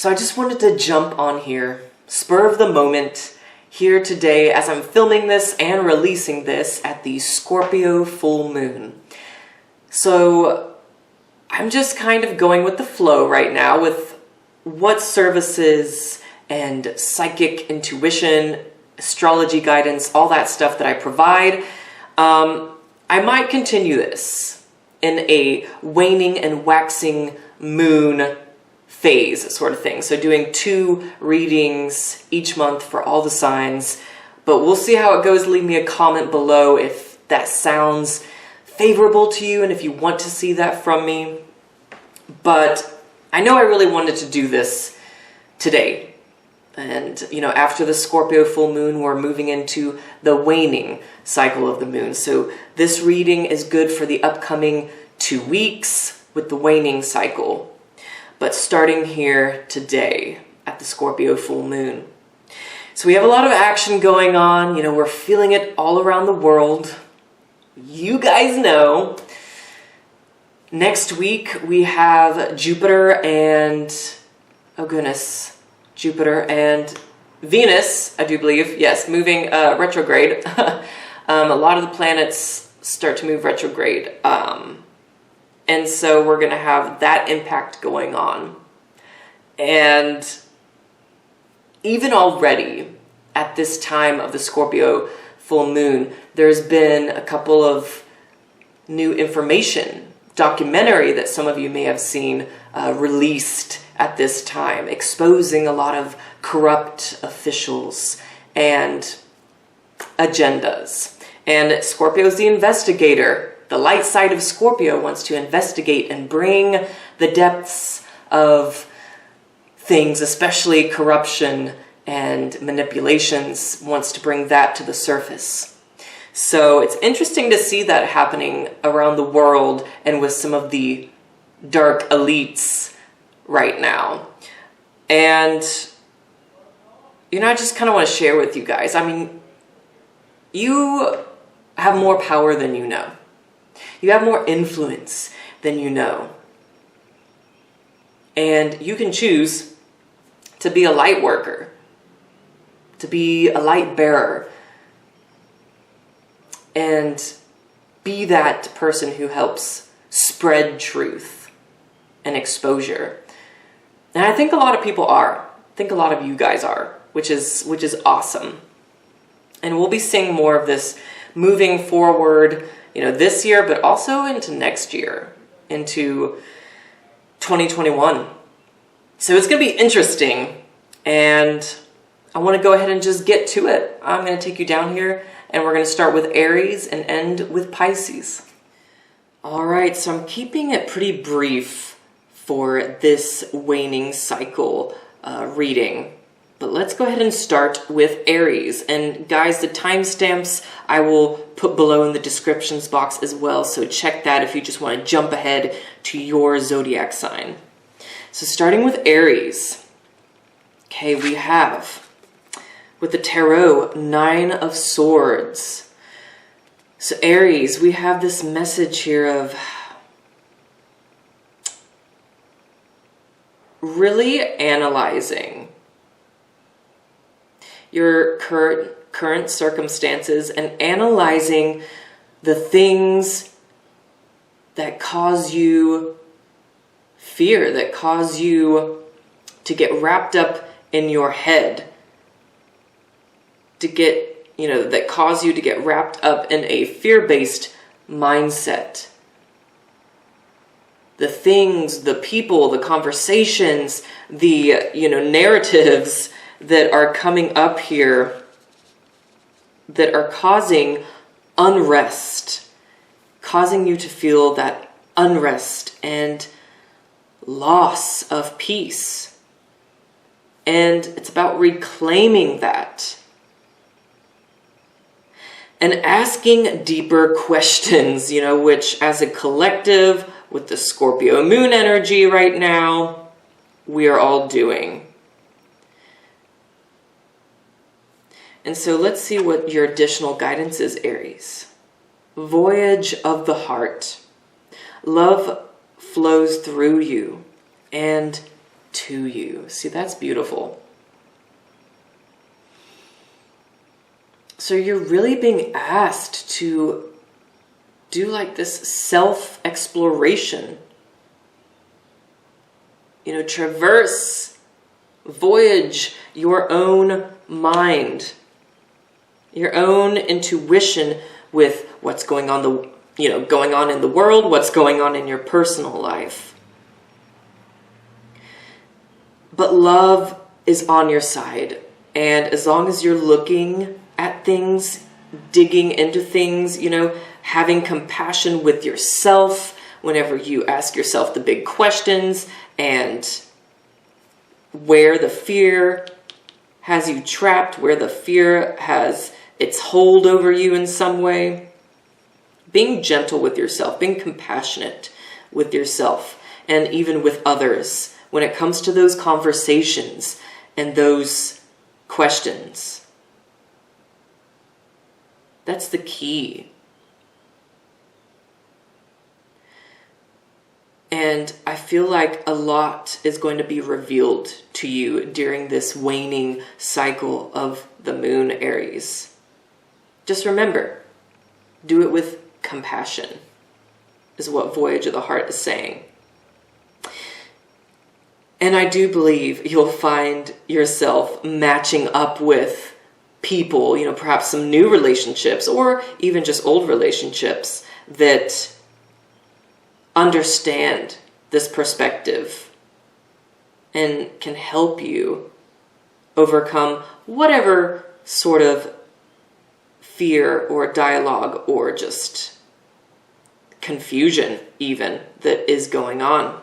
So I just wanted to jump on here, spur of the moment, here today as I'm filming this and releasing this at the Scorpio full moon. So I'm just kind of going with the flow right now with what services and psychic intuition, astrology guidance, all that stuff that I provide. I might continue this in a waning and waxing moon phase sort of thing. So doing 2 readings each month for all the signs, but we'll see how it goes. Leave me a comment below if that sounds favorable to you and if you want to see that from me. But I know I really wanted to do this today. And, you know, after the Scorpio full moon, we're moving into the waning cycle of the moon. So this reading is good for the upcoming 2 weeks with the waning cycle. But starting here today at the Scorpio full moon. So we have a lot of action going on. You know, we're feeling it all around the world. You guys know. Next week we have Jupiter and, oh goodness, Jupiter and Venus, I do believe, yes, moving retrograde. A lot of the planets start to move retrograde. And so we're going to have that impact going on. And even already at this time of the Scorpio full moon, there's been a couple of new information, documentary that some of you may have seen released at this time, exposing a lot of corrupt officials and agendas. And Scorpio's the investigator. The light side of Scorpio wants to investigate and bring the depths of things, especially corruption and manipulations, wants to bring that to the surface. So it's interesting to see that happening around the world and with some of the dark elites right now. And, you know, I just kind of want to share with you guys. I mean, you have more power than you know. You have more influence than you know. And you can choose to be a light worker, to be a light bearer, and be that person who helps spread truth and exposure. And I think a lot of people are. I think a lot of you guys are, which is awesome. And we'll be seeing more of this moving forward, you know, this year, but also into next year, into 2021. So it's going to be interesting, and I want to go ahead and just get to it. I'm going to take you down here, and we're going to start with Aries and end with Pisces. All right, so I'm keeping it pretty brief for this waning cycle reading. But let's go ahead and start with Aries. And guys, the timestamps I will put below in the descriptions box as well. So check that if you just want to jump ahead to your zodiac sign. So starting with Aries. Okay, we have, with the Tarot, 9 of Swords. So Aries, we have this message here of really analyzing your current circumstances and analyzing the things that cause you fear, that cause you to get wrapped up in your head, to get, you know, that cause you to get wrapped up in a fear-based mindset. The things, the people, the conversations, the, you know, narratives that are coming up here that are causing unrest, causing you to feel that unrest and loss of peace. And it's about reclaiming that and asking deeper questions, you know, which as a collective with the Scorpio moon energy right now, we are all doing. And so let's see what your additional guidance is, Aries. Voyage of the heart. Love flows through you and to you. See, that's beautiful. So you're really being asked to do like this self-exploration. You know, traverse, voyage your own mind, your own intuition with what's going on going on in the world, what's going on in your personal life. But love is on your side. And as long as you're looking at things, digging into things, you know, having compassion with yourself whenever you ask yourself the big questions, and where the fear has you trapped, where the fear has its hold over you in some way, being gentle with yourself, being compassionate with yourself, and even with others when it comes to those conversations and those questions. That's the key. And I feel like a lot is going to be revealed to you during this waning cycle of the moon, Aries. Just remember, do it with compassion, is what Voyage of the Heart is saying. And I do believe you'll find yourself matching up with people, you know, perhaps some new relationships or even just old relationships that understand this perspective and can help you overcome whatever sort of fear or dialogue or just confusion even that is going on.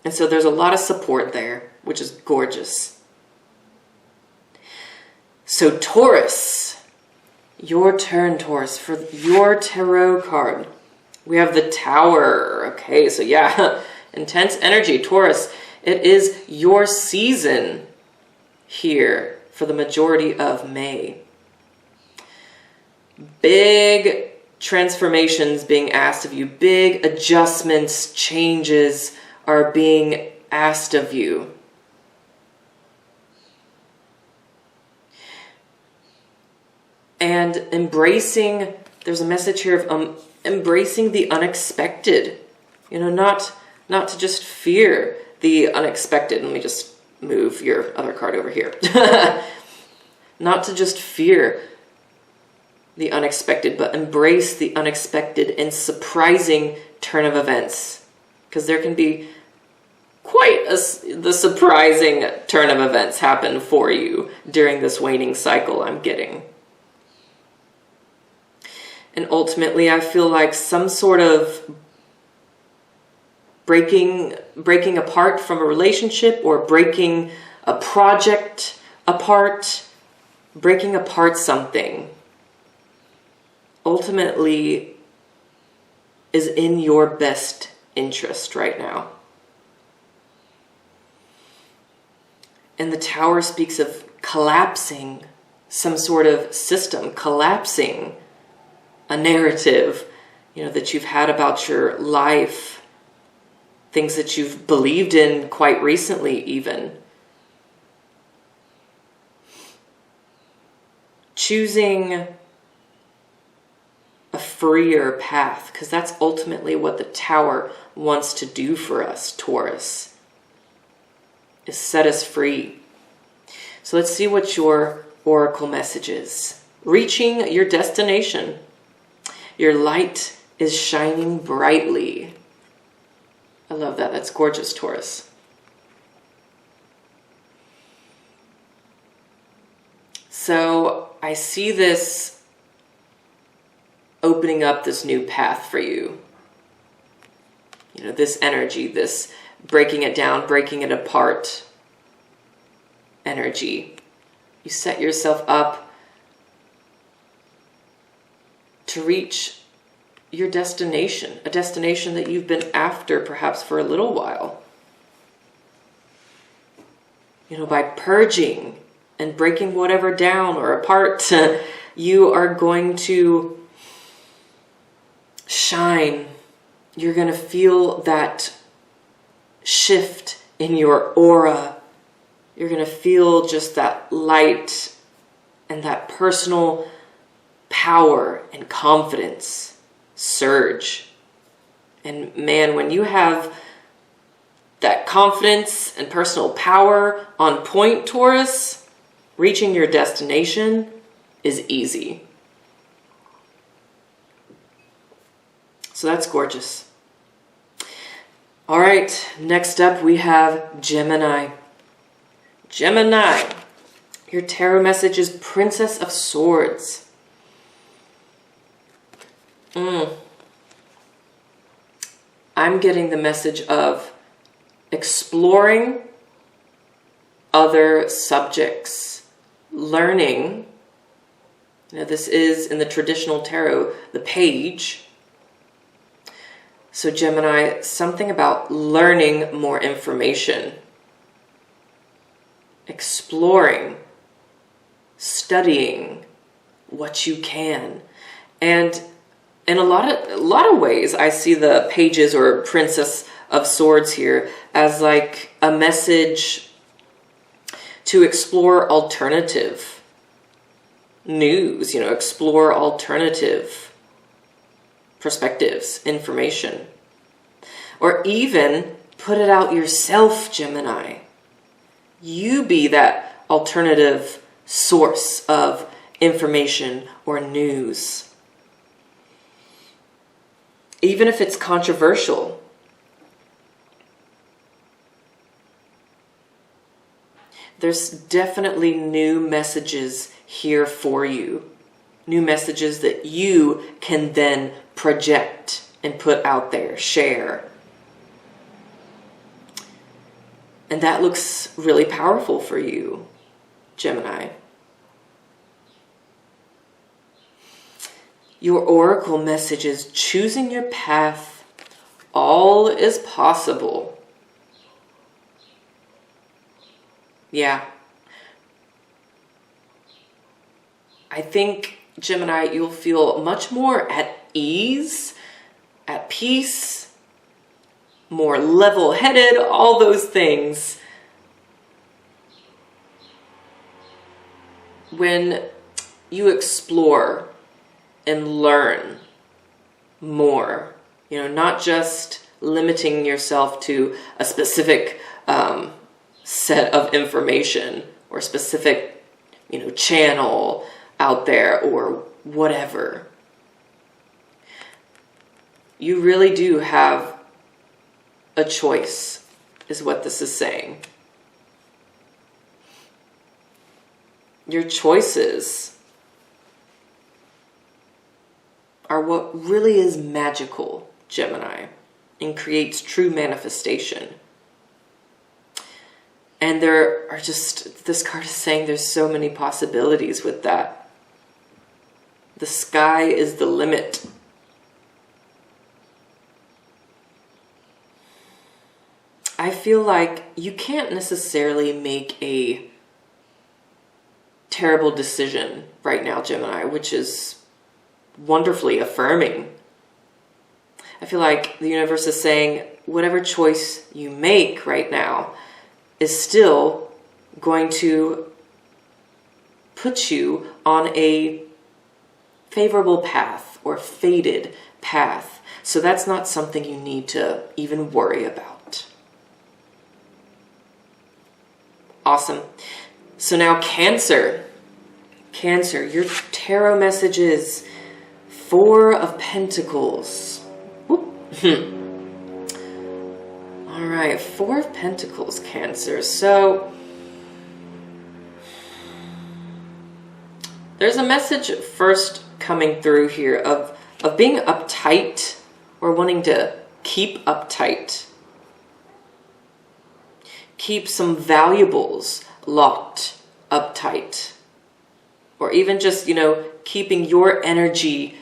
And so there's a lot of support there, which is gorgeous. So Taurus, your turn, Taurus, for your tarot card. We have the Tower. Okay, so yeah, intense energy, Taurus. It is your season here for the majority of May. Big transformations being asked of you. Big adjustments, changes are being asked of you. And embracing, there's a message here of embracing the unexpected. You know, not to just fear the unexpected. Let me just move your other card over here. Not to just fear the unexpected, but embrace the unexpected and surprising turn of events. Because there can be quite the surprising turn of events happen for you during this waning cycle, I'm getting. And ultimately, I feel like some sort of breaking apart from a relationship or breaking a project apart, breaking apart something, ultimately is in your best interest right now. And the Tower speaks of collapsing some sort of system, collapsing a narrative, you know, that you've had about your life, things that you've believed in quite recently even. Choosing a freer path, because that's ultimately what the Tower wants to do for us, Taurus, is set us free. So let's see what your oracle message is. Reaching your destination. Your light is shining brightly. I love that. That's gorgeous, Taurus. So I see this opening up this new path for you. You know, this energy, this breaking it down, breaking it apart energy. You set yourself up to reach your destination, a destination that you've been after perhaps for a little while. You know, by purging and breaking whatever down or apart, you are going to shine. You're going to feel that shift in your aura. You're going to feel just that light and that personal power and confidence surge. And man, when you have that confidence and personal power on point, Taurus, reaching your destination is easy. So that's gorgeous. All right, next up we have Gemini. Gemini, your tarot message is Princess of Swords. I'm getting the message of exploring other subjects, learning. This is in the traditional tarot, the page. So Gemini, something about learning more information, exploring, studying what you can. And in a lot of ways, I see the pages or Princess of Swords here as like a message to explore alternative news, explore alternative perspectives, information, or even put it out yourself, Gemini. You be that alternative source of information or news. Even if it's controversial. There's definitely new messages here for you. New messages that you can then project and put out there, share. And that looks really powerful for you, Gemini. Your oracle message is choosing your path. All is possible. Yeah. I think, Gemini, you'll feel much more at ease, at peace, more level-headed, all those things. When you explore and learn more, not just limiting yourself to a specific set of information or specific, channel out there or whatever. You really do have a choice, is what this is saying. Your choices are what really is magical, Gemini, and creates true manifestation. And there are just, this card is saying there's so many possibilities with that. The sky is the limit. I feel like you can't necessarily make a terrible decision right now, Gemini, which is wonderfully affirming. I feel like the universe is saying whatever choice you make right now is still going to put you on a favorable path or fated path. So that's not something you need to even worry about. Awesome. So now Cancer. Cancer, your tarot message is Four of Pentacles. All right, Four of Pentacles, Cancer. So there's a message first coming through here of being uptight or wanting to keep uptight. Keep some valuables locked uptight. Or even just, keeping your energy,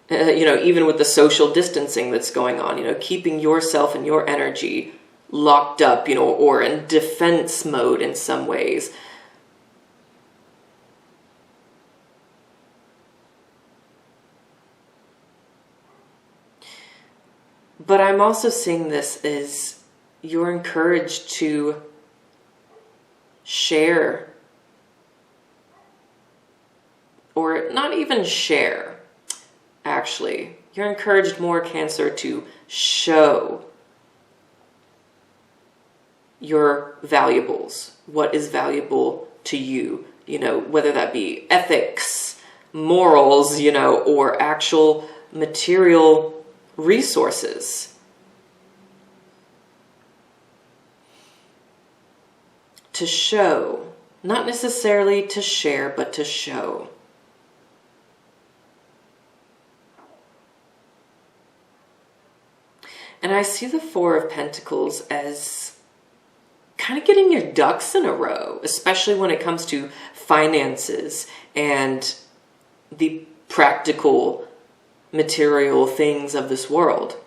even with the social distancing that's going on, keeping yourself and your energy locked up, or in defense mode in some ways. But I'm also seeing this as you're encouraged to share, or not even share, actually. You're encouraged more, Cancer, to show your valuables, what is valuable to you, you know, whether that be ethics, morals, you know, or actual material resources. To show, not necessarily to share, but to show. And I see the Four of Pentacles as kind of getting your ducks in a row, especially when it comes to finances and the practical material things of this world.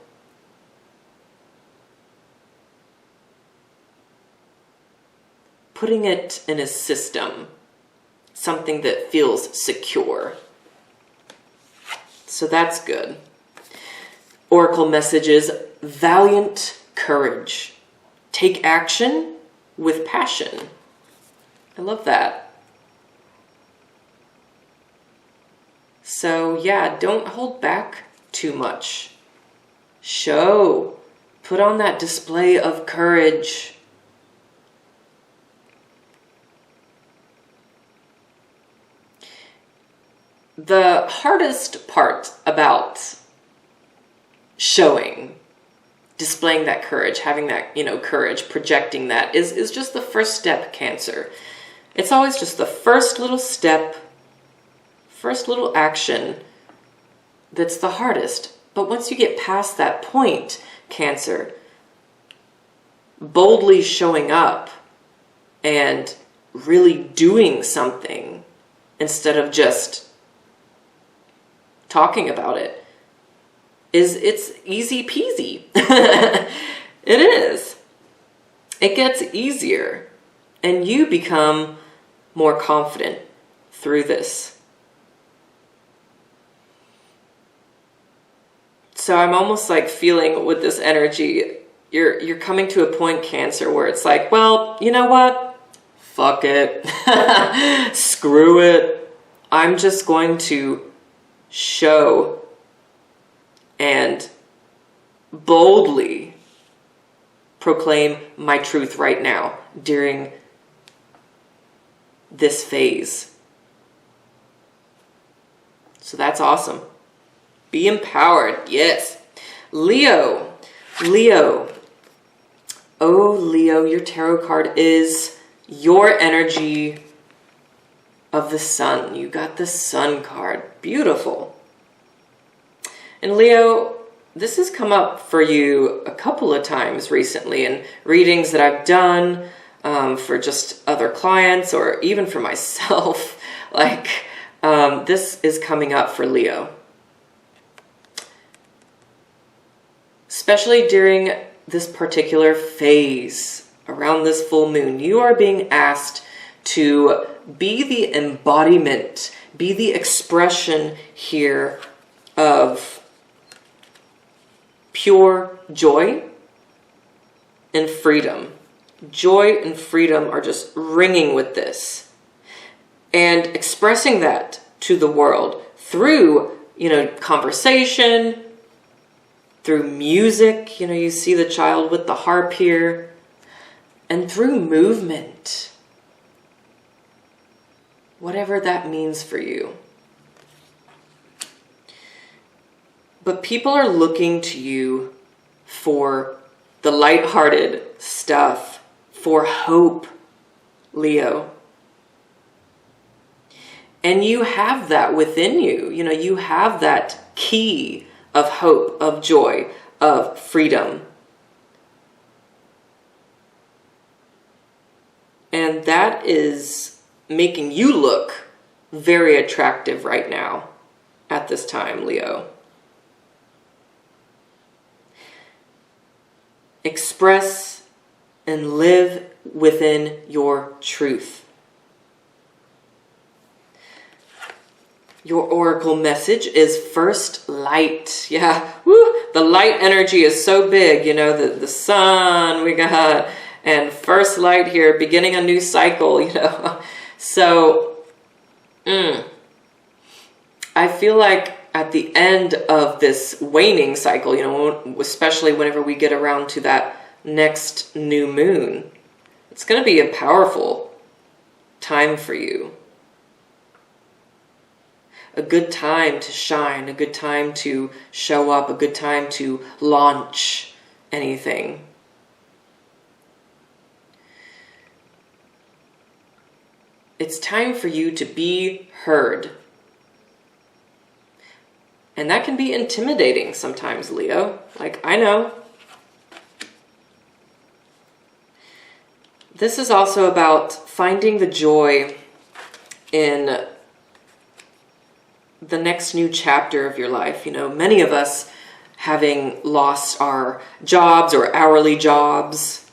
Putting it in a system, something that feels secure. So that's good. Oracle messages, valiant courage. Take action with passion. I love that. So yeah, don't hold back too much. Show. Put on that display of courage. The hardest part about showing, displaying that courage, having that, you know, courage, projecting that is just the first step, Cancer. It's always just the first little step, first little action that's the hardest. But once you get past that point, Cancer, boldly showing up and really doing something instead of just talking about it, it's easy peasy. It is. It gets easier and you become more confident through this. So I'm almost like feeling with this energy, you're coming to a point, Cancer, where it's like, well, you know what? Fuck it. Screw it. I'm just going to show and boldly proclaim my truth right now during this phase. So that's awesome. Be empowered. Yes. Leo. Leo. Oh, Leo, your tarot card is your energy of the sun. You got the Sun card. Beautiful. And Leo, this has come up for you a couple of times recently in readings that I've done for just other clients or even for myself. Like, this is coming up for Leo. Especially during this particular phase, around this full moon, you are being asked to be the embodiment, be the expression here of pure joy and freedom. Joy and freedom are just ringing with this. And expressing that to the world through, you know, conversation, through music. You know, you see the child with the harp here. And through movement. Whatever that means for you. But people are looking to you for the lighthearted stuff, for hope, Leo. And you have that within you. You know, you have that key of hope, of joy, of freedom. And that is making you look very attractive right now at this time, Leo. Express and live within your truth. Your oracle message is first light. Yeah, woo! The light energy is so big, you know, the sun we got, and first light here, beginning a new cycle, you know. So, I feel like at the end of this waning cycle, you know, especially whenever we get around to that next new moon, it's going to be a powerful time for you. A good time to shine, a good time to show up, a good time to launch anything. It's time for you to be heard. And that can be intimidating sometimes, Leo. Like, I know. This is also about finding the joy in the next new chapter of your life. You know, many of us having lost our jobs or hourly jobs,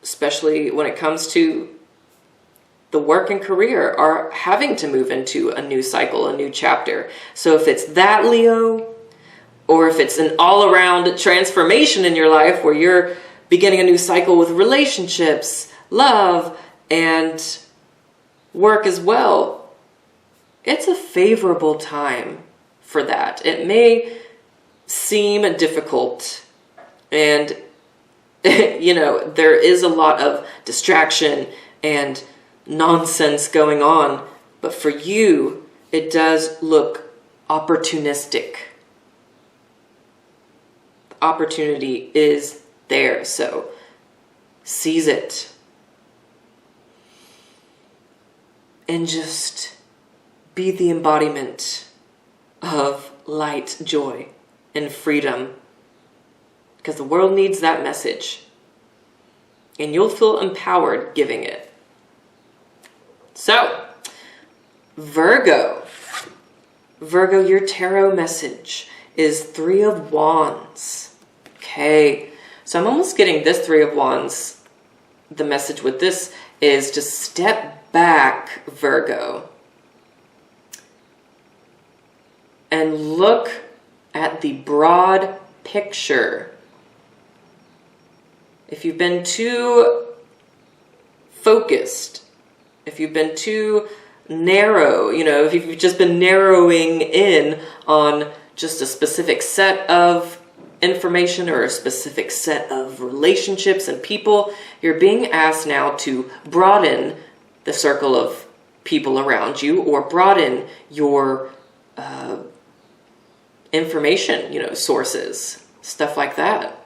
especially when it comes to the work and career, are having to move into a new cycle, a new chapter. So if it's that, Leo, or if it's an all-around transformation in your life where you're beginning a new cycle with relationships, love, and work as well, it's a favorable time for that. It may seem difficult, and you know, there is a lot of distraction and nonsense going on, but for you, it does look opportunistic. The opportunity is there, so seize it. And just be the embodiment of light, joy, and freedom. Because the world needs that message. And you'll feel empowered giving it. So, Virgo. Virgo, your tarot message is 3 of Wands. Okay. So I'm almost getting this 3 of Wands. The message with this is to step back, Virgo, and look at the broad picture. If you've been too focused, if you've been too narrow, you know, if you've just been narrowing in on just a specific set of information or a specific set of relationships and people, you're being asked now to broaden the circle of people around you, or broaden your information, you know, sources, stuff like that.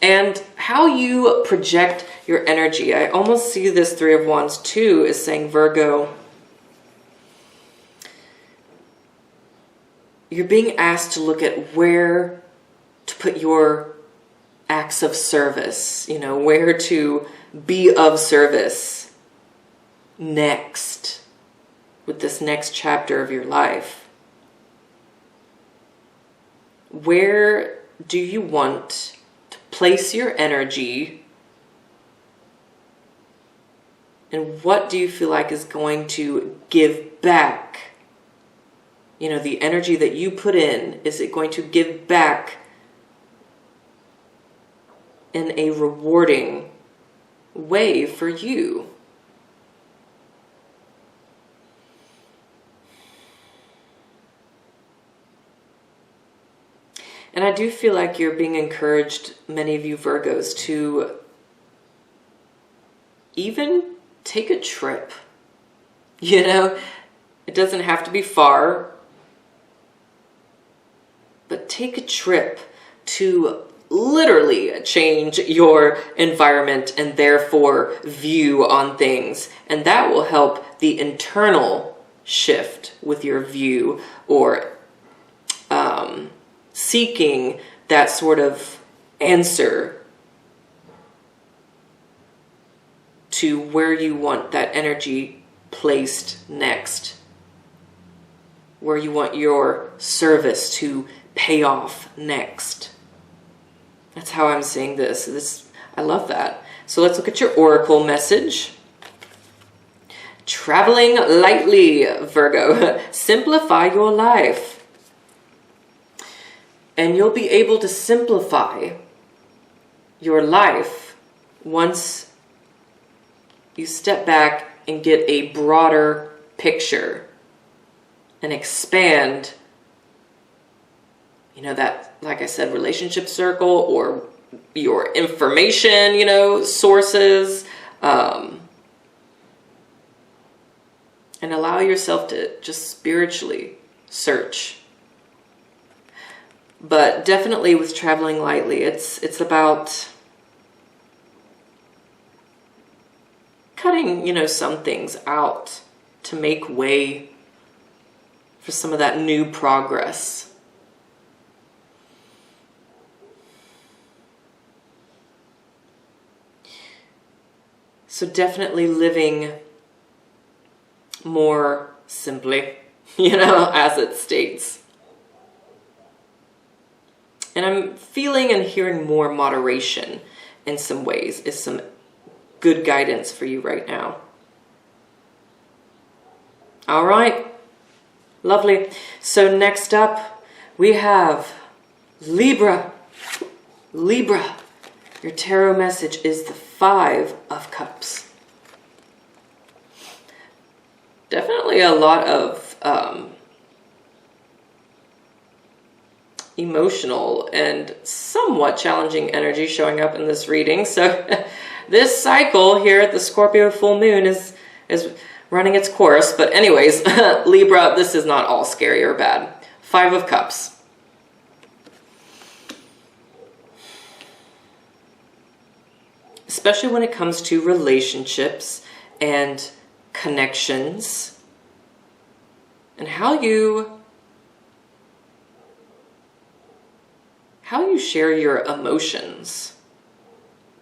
And how you project your energy. I almost see this 3 of Wands too as saying, Virgo, you're being asked to look at where to put your acts of service, you know, where to be of service next with this next chapter of your life. Where do you want to place your energy, and what do you feel like is going to give back? You know, the energy that you put in, is it going to give back in a rewarding way for you? And I do feel like you're being encouraged, many of you Virgos, to even take a trip. You know, it doesn't have to be far, but take a trip to literally change your environment and therefore view on things. And that will help the internal shift with your view, or seeking that sort of answer to where you want that energy placed next, where you want your service to pay off next. That's how I'm seeing this. I love that. So let's look at your oracle message. Traveling lightly, Virgo. Simplify your life. And you'll be able to simplify your life once you step back and get a broader picture and expand, you know, that, like I said, relationship circle or your information, you know, sources, and allow yourself to just spiritually search. But definitely with traveling lightly, it's about cutting, you know, some things out to make way for some of that new progress. So definitely living more simply, you know, as it states. And I'm feeling and hearing more moderation in some ways is some good guidance for you right now. All right. Lovely. So next up, we have Libra. Libra. Your tarot message is the 5 of Cups. Definitely a lot of emotional and somewhat challenging energy showing up in this reading. So this cycle here at the Scorpio full moon is running its course. But anyways, Libra, this is not all scary or bad. 5 of Cups. Especially when it comes to relationships and connections and how you share your emotions.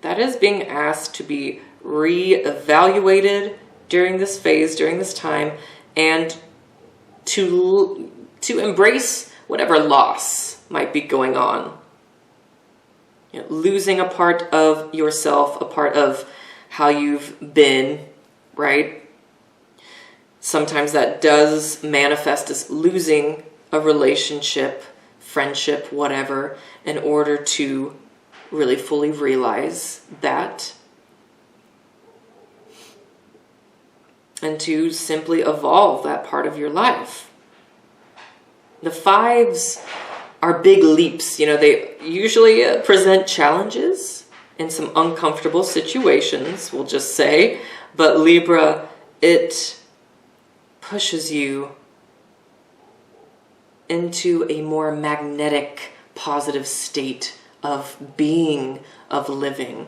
That is being asked to be re-evaluated during this phase, during this time, and to embrace whatever loss might be going on. You know, losing a part of yourself, a part of how you've been, right? Sometimes that does manifest as losing a relationship, friendship, whatever, in order to really fully realize that and to simply evolve that part of your life. The 5s are big leaps. You know, they usually present challenges in some uncomfortable situations, we'll just say. But Libra, it pushes you into a more magnetic, positive state of being, of living.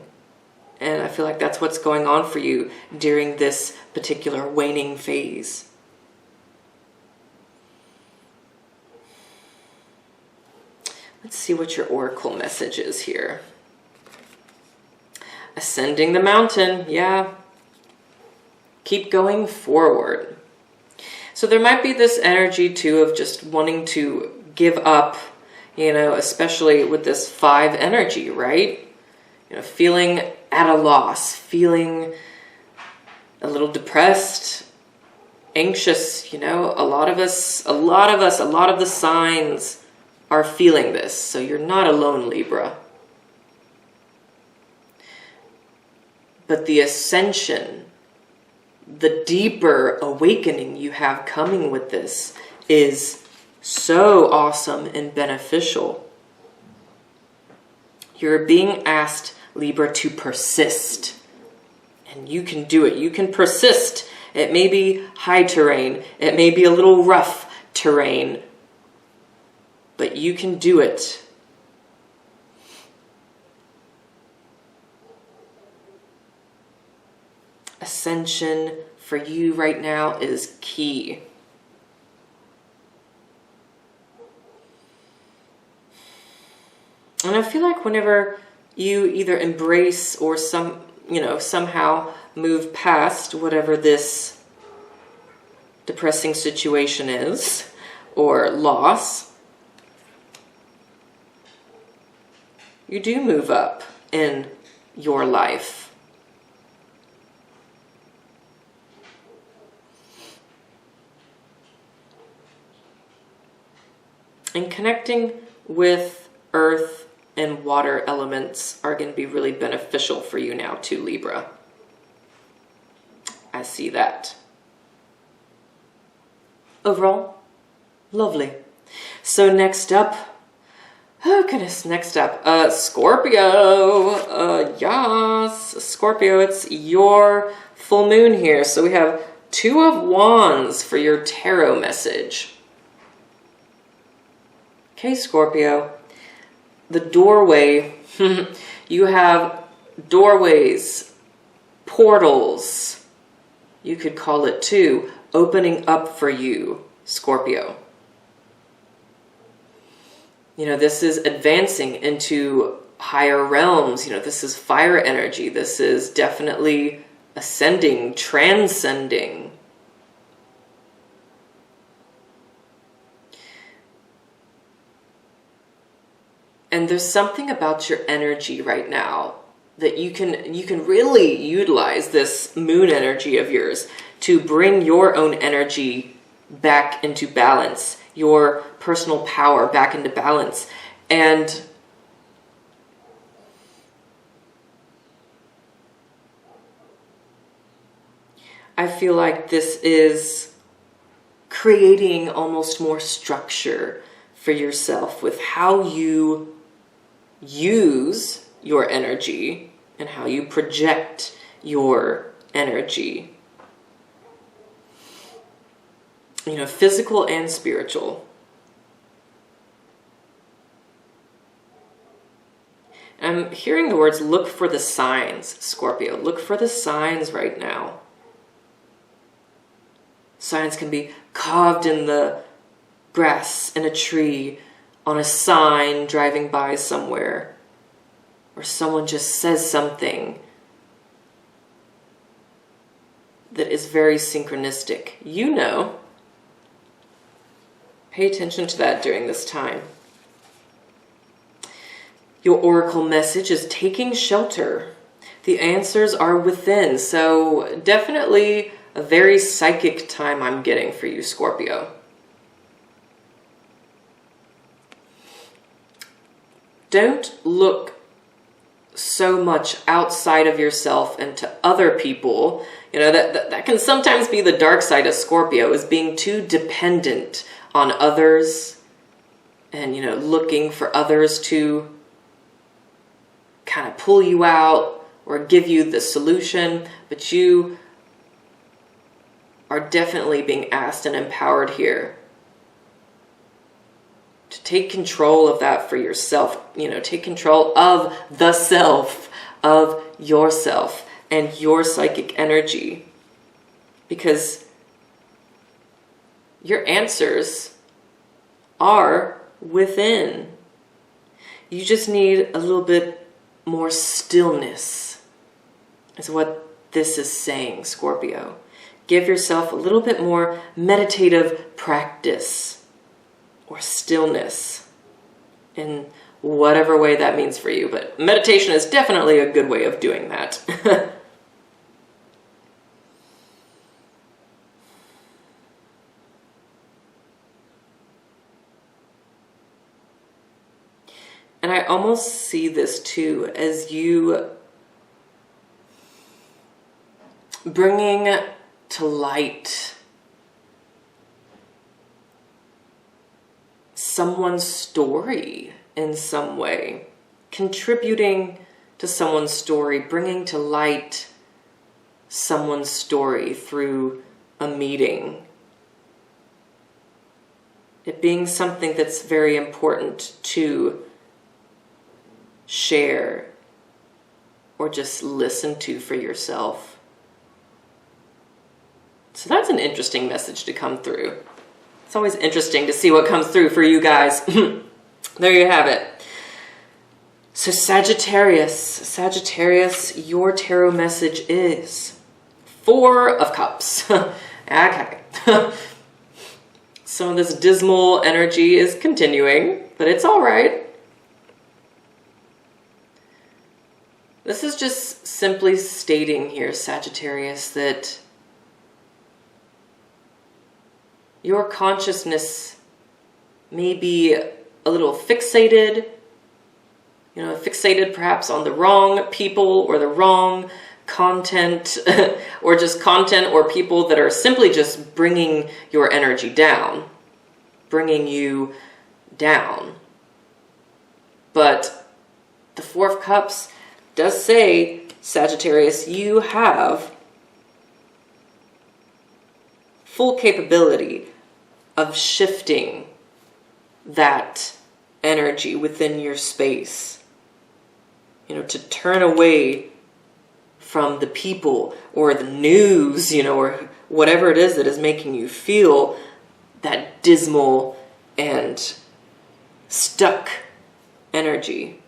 And I feel like that's what's going on for you during this particular waning phase. Let's see what your oracle message is here. Ascending the mountain, yeah. Keep going forward. So there might be this energy too of just wanting to give up, you know, especially with this 5 energy, right? You know, feeling at a loss, feeling a little depressed, anxious, you know, a lot of the signs are feeling this. So you're not alone, Libra. But the ascension, the deeper awakening you have coming with this is so awesome and beneficial. You're being asked, Libra, to persist. And you can do it. You can persist. It may be high terrain. It may be a little rough terrain. But you can do it. Ascension for you right now is key. And I feel like whenever you either embrace or somehow move past whatever this depressing situation is or loss, you do move up in your life. And connecting with earth and water elements are going to be really beneficial for you now too, Libra. I see that. Overall, lovely. So next up, oh goodness, next up, Scorpio. Yes, Scorpio, it's your full moon here. So we have Two of Wands for your tarot message. Okay, Scorpio, the doorway. You have doorways, portals, you could call it too, opening up for you, Scorpio. You know, this is advancing into higher realms. You know, this is fire energy. This is definitely ascending, transcending. And there's something about your energy right now that you can really utilize this moon energy of yours to bring your own energy back into balance, your personal power back into balance. And I feel like this is creating almost more structure for yourself with how you use your energy and how you project your energy. You know, physical and spiritual. I'm hearing the words, look for the signs, Scorpio. Look for the signs right now. Signs can be carved in the grass, in a tree, on a sign driving by somewhere, or someone just says something that is very synchronistic. You know. Pay attention to that during this time. Your oracle message is taking shelter. The answers are within. So definitely a very psychic time I'm getting for you, Scorpio. Don't look so much outside of yourself and to other people. You know, that can sometimes be the dark side of Scorpio, is being too dependent on others and, you know, looking for others to kind of pull you out or give you the solution. But you are definitely being asked and empowered here to take control of that for yourself. You know, take control of the self, of yourself and your psychic energy, because your answers are within. You just need a little bit more stillness, is what this is saying, Scorpio. Give yourself a little bit more meditative practice or stillness in whatever way that means for you. But meditation is definitely a good way of doing that. And I almost see this too as you bringing to light someone's story in some way, contributing to someone's story, bringing to light someone's story through a meeting. It being something that's very important to share or just listen to for yourself. So that's an interesting message to come through. It's always interesting to see what comes through for you guys. There you have it. So Sagittarius, your tarot message is 4 of Cups. Okay. Some of this dismal energy is continuing, but it's all right. This is just simply stating here, Sagittarius, that your consciousness maybe a little fixated, fixated perhaps on the wrong people or the wrong content or just content or people that are simply just bringing your energy down, bringing you down. But the Four of Cups does say, Sagittarius, you have full capability of shifting that energy within your space. To turn away from the people or the news, or whatever it is that is making you feel that dismal and stuck energy.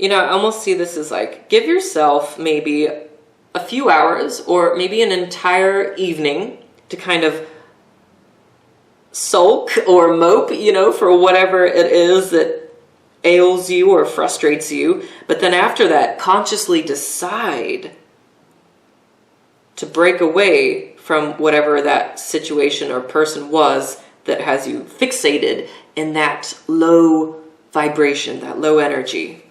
I almost see this as like, give yourself maybe a few hours or maybe an entire evening to kind of sulk or mope, for whatever it is that ails you or frustrates you. But then after that, consciously decide to break away from whatever that situation or person was that has you fixated in that low vibration, that low energy.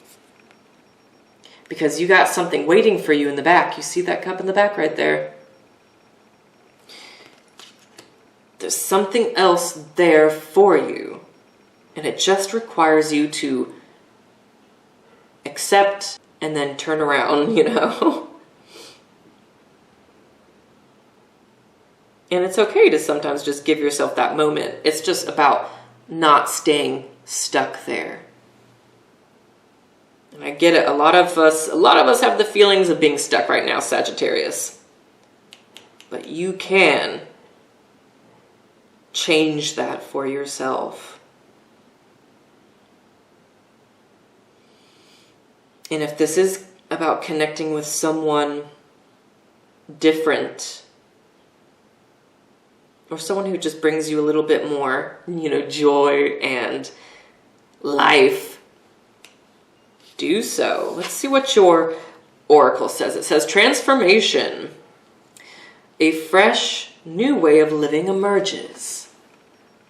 Because you got something waiting for you in the back. You see that cup in the back right there? There's something else there for you. And it just requires you to accept and then turn around, And it's okay to sometimes just give yourself that moment. It's just about not staying stuck there. And I get it. A lot of us have the feelings of being stuck right now, Sagittarius. But you can change that for yourself. And if this is about connecting with someone different, or someone who just brings you a little bit more, joy and life, do so. Let's see what your oracle says. It says, transformation. A fresh, new way of living emerges.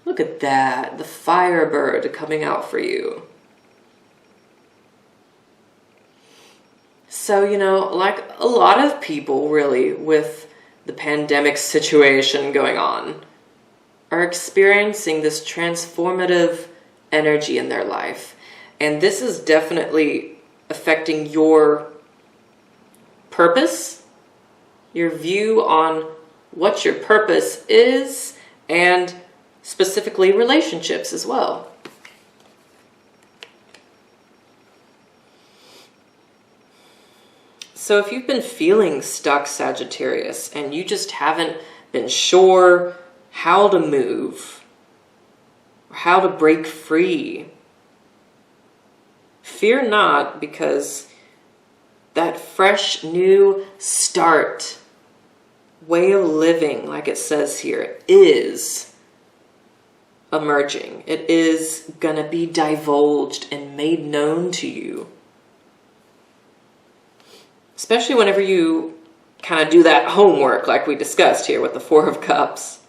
Look at that. The Firebird coming out for you. So, like a lot of people really with the pandemic situation going on are experiencing this transformative energy in their life. And this is definitely affecting your purpose, your view on what your purpose is, and specifically relationships as well. So if you've been feeling stuck, Sagittarius, and you just haven't been sure how to move, or how to break free, fear not, because that fresh, new start, way of living, like it says here, is emerging. It is gonna be divulged and made known to you. Especially whenever you kind of do that homework like we discussed here with the Four of Cups.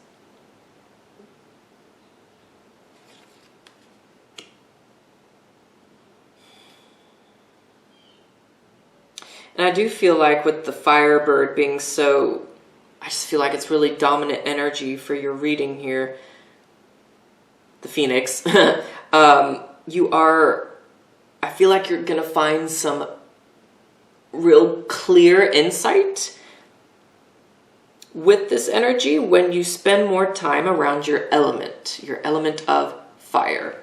And I do feel like with the Firebird being so, I just feel like it's really dominant energy for your reading here. The Phoenix. I feel like you're going to find some real clear insight with this energy when you spend more time around your element of fire.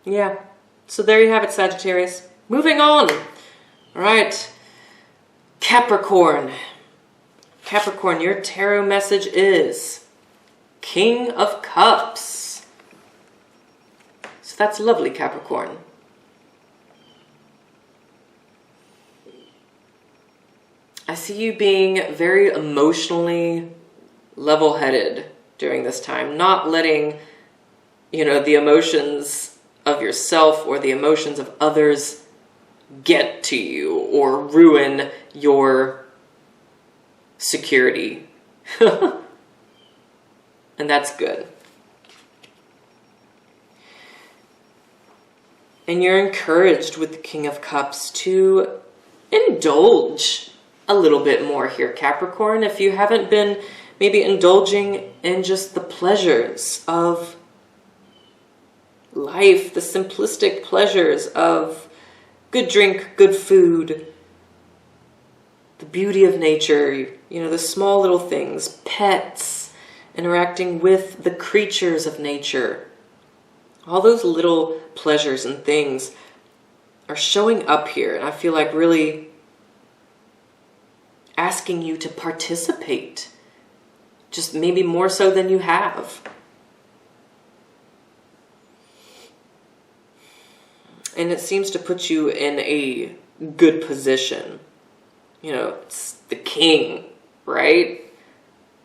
Yeah, so there you have it, Sagittarius. Moving on. All right, Capricorn. Capricorn, your tarot message is King of Cups. So that's lovely, Capricorn. I see you being very emotionally level-headed during this time, not letting you know, the emotions of yourself or the emotions of others get to you or ruin your security. And that's good. And you're encouraged with the King of Cups to indulge a little bit more here, Capricorn. If you haven't been maybe indulging in just the pleasures of life, the simplistic pleasures of good drink, good food, the beauty of nature, you know, the small little things, pets, interacting with the creatures of nature. All those little pleasures and things are showing up here, and I feel like really asking you to participate, just maybe more so than you have. And it seems to put you in a good position. You know, it's the king, right?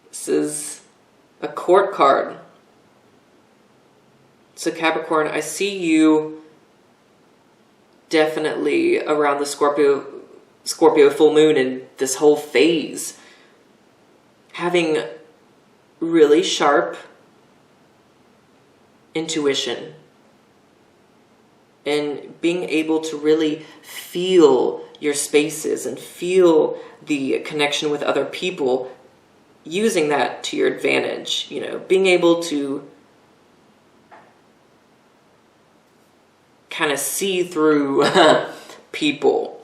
This is a court card. So Capricorn, I see you definitely around the Scorpio full moon and this whole phase having really sharp intuition and being able to really feel your spaces and feel the connection with other people, using that to your advantage, you know, being able to kind of see through people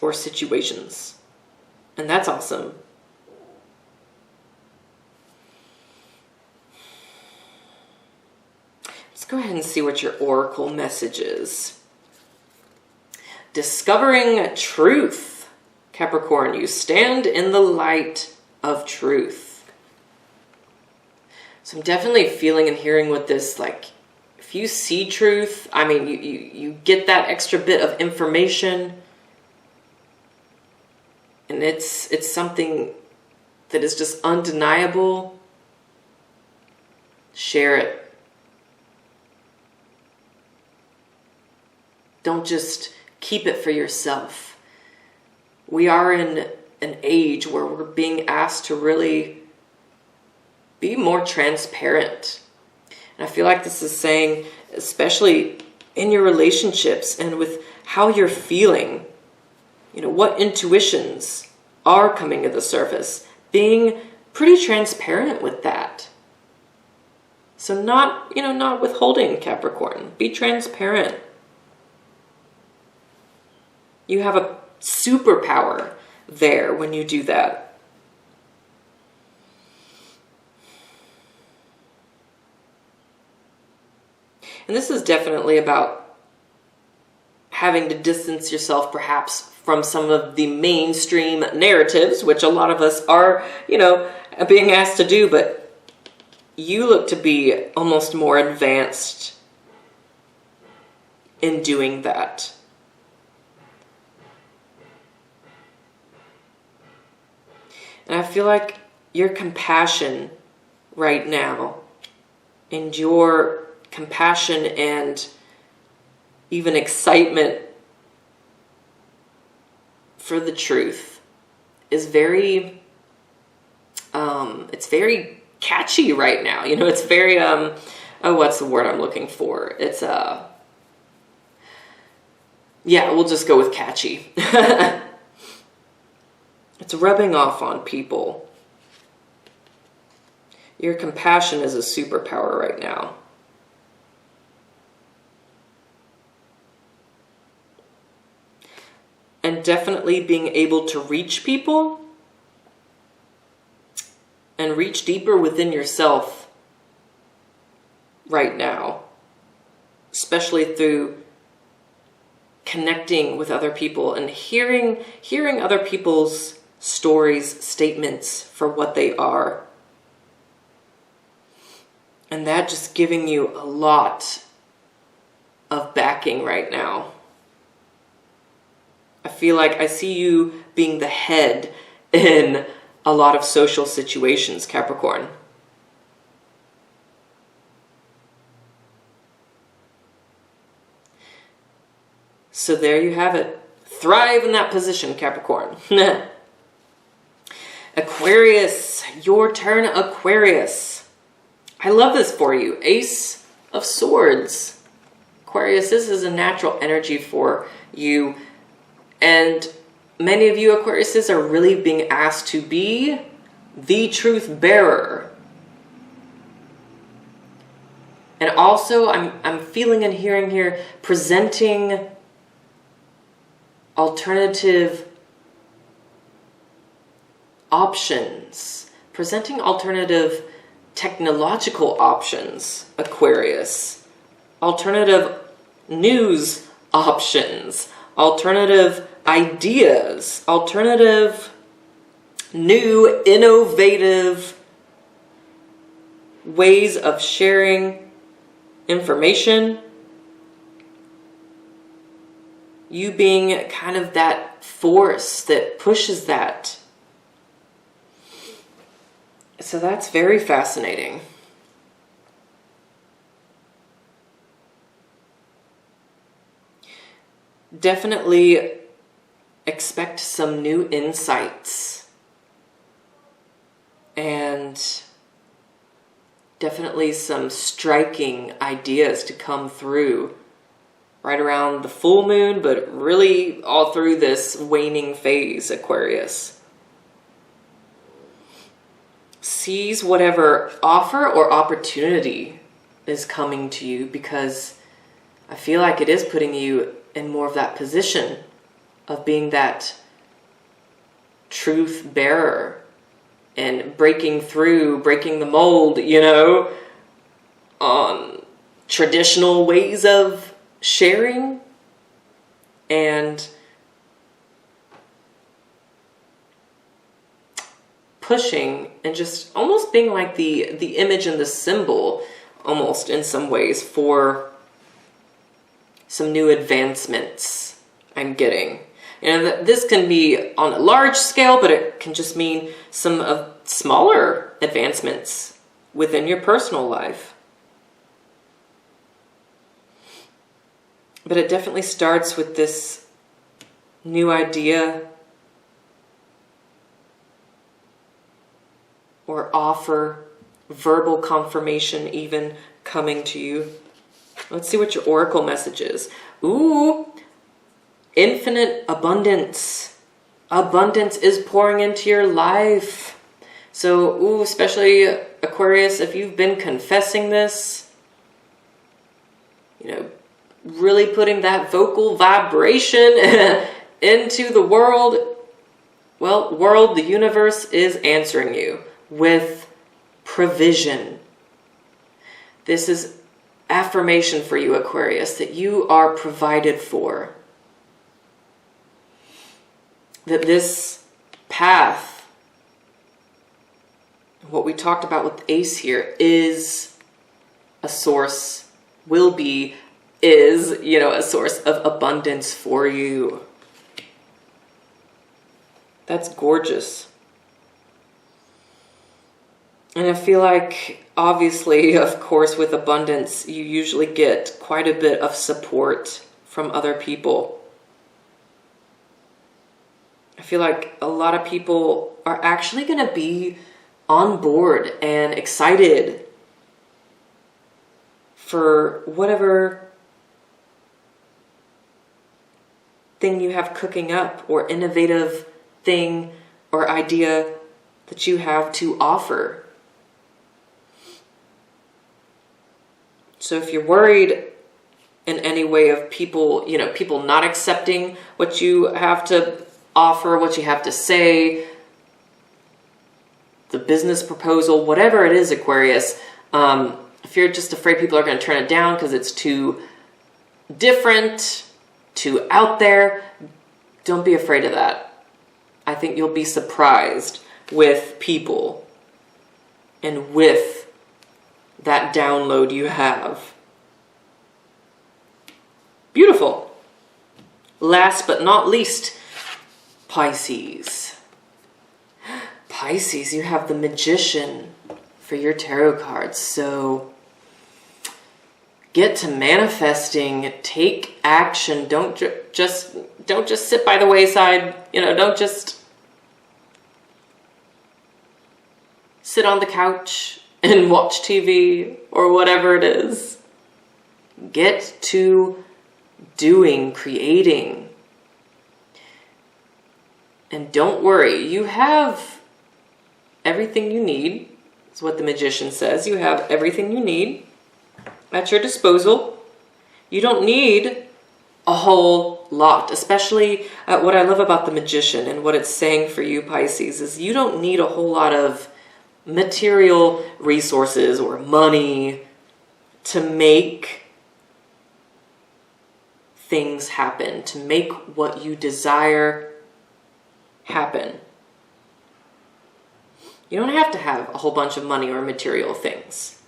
or situations. And that's awesome. Let's go ahead and see what your oracle message is. Discovering truth. Capricorn, you stand in the light of truth. So I'm definitely feeling and hearing with this, like, if you see truth, I mean, you get that extra bit of information, and it's something that is just undeniable. Share it. Don't just keep it for yourself. We are in an age where we're being asked to really be more transparent. And I feel like this is saying, especially in your relationships and with how you're feeling, you know, what intuitions are coming to the surface, being pretty transparent with that. So not withholding, Capricorn. Be transparent. You have a superpower there when you do that. And this is definitely about having to distance yourself perhaps from some of the mainstream narratives, which a lot of us are, you know, being asked to do, but you look to be almost more advanced in doing that. And I feel like your compassion right now, and your compassion and even excitement for the truth is very, it's very catchy right now. You know, it's very, oh, what's the word I'm looking for? It's, yeah, we'll just go with catchy. It's rubbing off on people. Your compassion is a superpower right now. And definitely being able to reach people and reach deeper within yourself right now, especially through connecting with other people and hearing other people's stories, statements for what they are. And that just giving you a lot of backing right now. I feel like I see you being the head in a lot of social situations, Capricorn. So there you have it. Thrive in that position, Capricorn. Aquarius, your turn, Aquarius. I love this for you. Ace of Swords. Aquarius, this is a natural energy for you. And many of you Aquariuses are really being asked to be the truth bearer. And also, I'm feeling and hearing here, presenting alternative options. Presenting alternative technological options, Aquarius. Alternative news options. Alternative ideas. Alternative, new, innovative ways of sharing information. You being kind of that force that pushes that. So that's very fascinating. Definitely expect some new insights. And definitely some striking ideas to come through right around the full moon, but really all through this waning phase, Aquarius. Seize whatever offer or opportunity is coming to you, because I feel like it is putting you in more of that position of being that truth bearer. And breaking through, breaking the mold, you know, on traditional ways of sharing, and pushing, and just almost being like the image and the symbol, almost in some ways, for some new advancements I'm getting. And this can be on a large scale, but it can just mean some of smaller advancements within your personal life. But it definitely starts with this new idea or offer, verbal confirmation even coming to you. Let's see what your oracle message is. Ooh. Infinite abundance. Abundance is pouring into your life. So, ooh, especially Aquarius, if you've been confessing this, you know, really putting that vocal vibration into the world, well, world, the universe is answering you with provision. This is affirmation for you, Aquarius, that you are provided for. That this path, what we talked about with Ace here, is a source, will be, is, you know, a source of abundance for you. That's gorgeous. And I feel like, obviously, of course, with abundance, you usually get quite a bit of support from other people. I feel like a lot of people are actually going to be on board and excited for whatever thing you have cooking up, or innovative thing or idea that you have to offer. So if you're worried in any way of people, you know, people not accepting what you have to offer, what you have to say, the business proposal, whatever it is, Aquarius, if you're just afraid people are going to turn it down because it's too different, too out there, don't be afraid of that. I think you'll be surprised with people and with that download you have. Beautiful. Last but not least, Pisces. Pisces, you have the Magician for your tarot cards. So get to manifesting. Take action. Don't just sit by the wayside. You know, don't just sit on the couch and watch TV or whatever it is. Get to doing, creating. And don't worry, you have everything you need. That's what the Magician says. You have everything you need at your disposal. You don't need a whole lot, especially what I love about the Magician and what it's saying for you, Pisces, is you don't need a whole lot of material resources or money to make things happen, to make what you desire happen. You don't have to have a whole bunch of money or material things.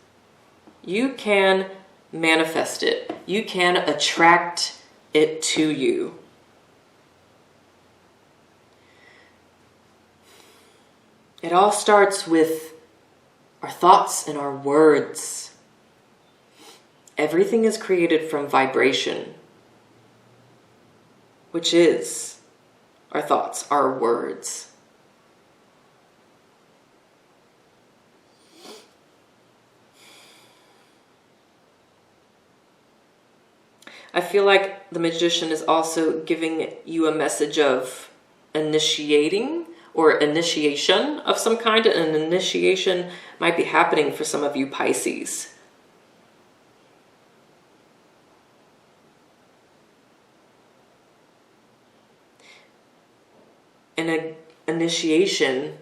You can manifest it. You can attract it to you. It all starts with our thoughts and our words. Everything is created from vibration, which is our thoughts, our words. I feel like the Magician is also giving you a message of initiating or initiation of some kind. An initiation might be happening for some of you Pisces. And an initiation,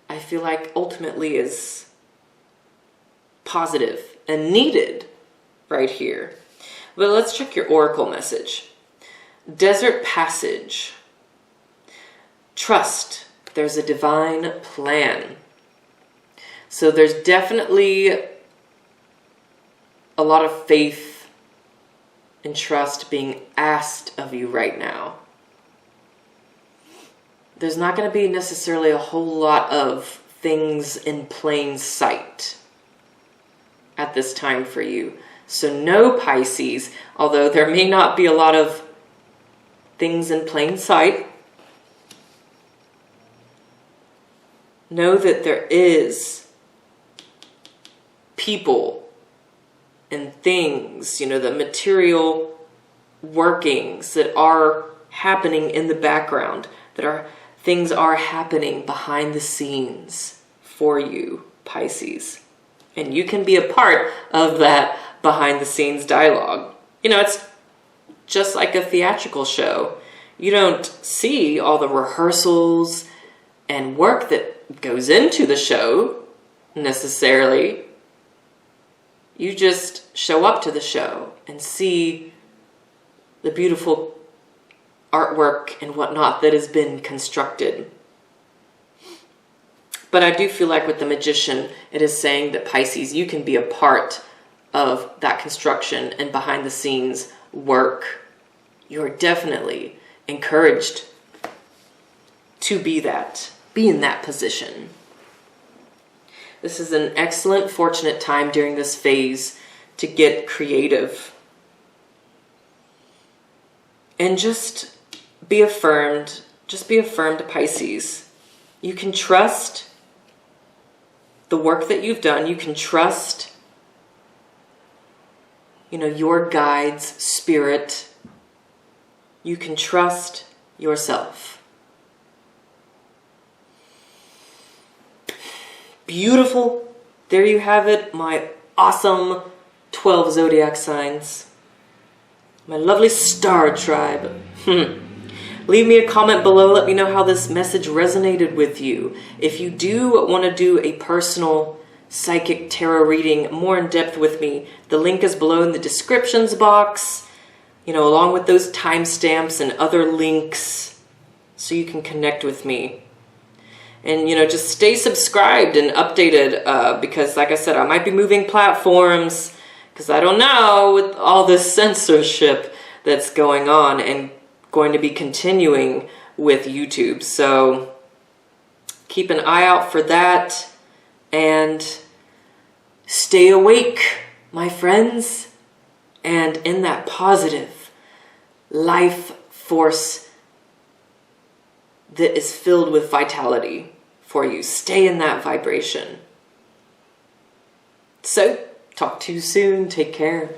I feel like ultimately is positive and needed right here. But let's check your oracle message. Desert passage. Trust. There's a divine plan. So there's definitely a lot of faith and trust being asked of you right now. There's not going to be necessarily a whole lot of things in plain sight at this time for you. So no, Pisces, although there may not be a lot of things in plain sight, know that there is people and things, you know, the material workings that are happening in the background, things are happening behind the scenes for you, Pisces. And you can be a part of that behind the scenes dialogue. You know, it's just like a theatrical show. You don't see all the rehearsals and work that goes into the show necessarily. You just show up to the show and see the beautiful artwork and whatnot that has been constructed. But I do feel like with the Magician, it is saying that Pisces, you can be a part of that construction and behind the scenes work. You're definitely encouraged to be in that position. This is an excellent, fortunate time during this phase to get creative. And just be affirmed. Just be affirmed, Pisces. You can trust the work that you've done. You can trust, you know, your guide's spirit. You can trust yourself. Beautiful. There you have it, my awesome 12 zodiac signs. My lovely star tribe. Leave me a comment below. Let me know how this message resonated with you. If you do want to do a personal psychic tarot reading more in depth with me, the link is below in the descriptions box, you know, along with those timestamps and other links so you can connect with me. And, you know, just stay subscribed and updated because, like I said, I might be moving platforms because I don't know with all this censorship that's going on and going to be continuing with YouTube. So keep an eye out for that and stay awake, my friends. and in that positive life force that is filled with vitality for you. Stay in that vibration. So, talk to you soon. Take care.